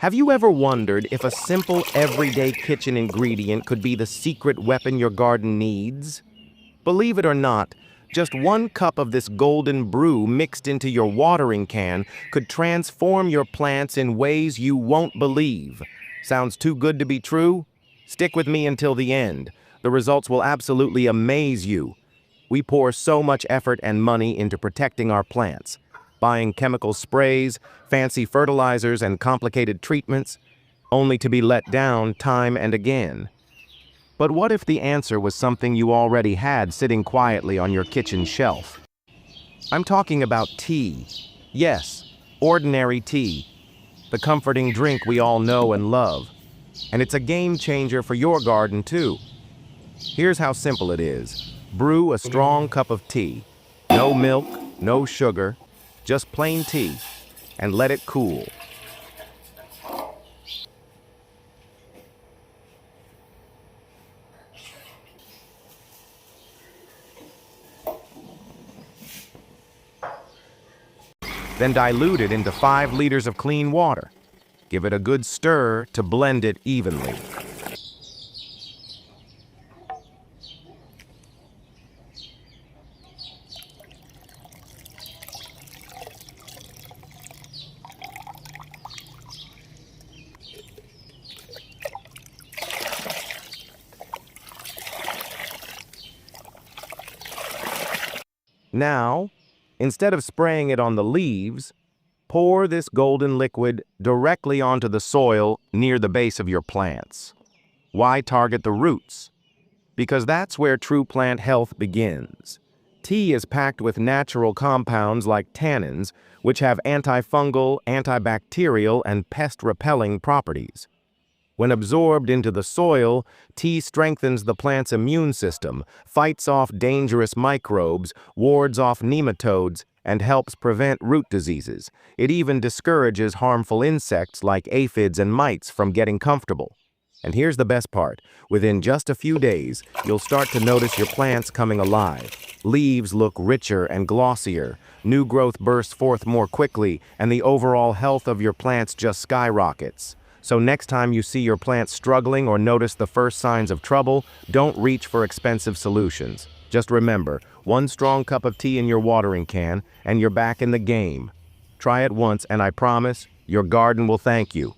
Have you ever wondered if a simple, everyday kitchen ingredient could be the secret weapon your garden needs? Believe it or not, just 1 cup of this golden brew mixed into your watering can could transform your plants in ways you won't believe. Sounds too good to be true? Stick with me until the end. The results will absolutely amaze you. We pour so much effort and money into protecting our plants, buying chemical sprays, fancy fertilizers, and complicated treatments, only to be let down time and again. But what if the answer was something you already had sitting quietly on your kitchen shelf? I'm talking about tea. Yes, ordinary tea. The comforting drink we all know and love. And it's a game changer for your garden too. Here's how simple it is. Brew a strong cup of tea. No milk, no sugar, just plain tea, and let it cool. Then dilute it into 5 liters of clean water. Give it a good stir to blend it evenly. Now, instead of spraying it on the leaves, pour this golden liquid directly onto the soil near the base of your plants. Why target the roots? Because that's where true plant health begins. Tea is packed with natural compounds like tannins, which have antifungal, antibacterial, and pest-repelling properties. When absorbed into the soil, tea strengthens the plant's immune system, fights off dangerous microbes, wards off nematodes, and helps prevent root diseases. It even discourages harmful insects like aphids and mites from getting comfortable. And here's the best part. Within just a few days, you'll start to notice your plants coming alive. Leaves look richer and glossier, new growth bursts forth more quickly, and the overall health of your plants just skyrockets. So next time you see your plants struggling or notice the first signs of trouble, don't reach for expensive solutions. Just remember, 1 strong cup of tea in your watering can, and you're back in the game. Try it once, and I promise, your garden will thank you.